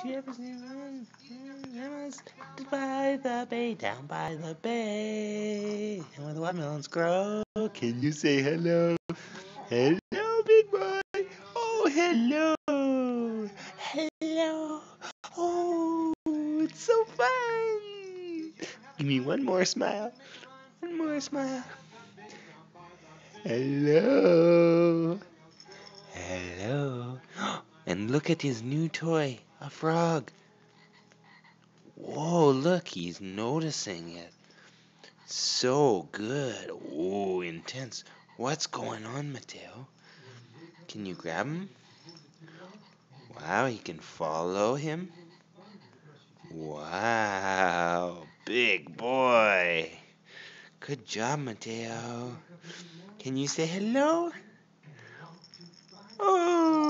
Do you ever see one? By the bay, down by the bay, and where the watermelons grow. Can you say hello? Hello, big boy. Oh, hello. Hello. Oh, it's so fun. Give me one more smile. One more smile. Hello. Hello. And look at his new toy, a frog. Whoa, look, he's noticing it. So good. Oh, intense. What's going on, Mateo? Can you grab him? Wow, he can follow him. Wow, big boy. Good job, Mateo. Can you say hello? Oh.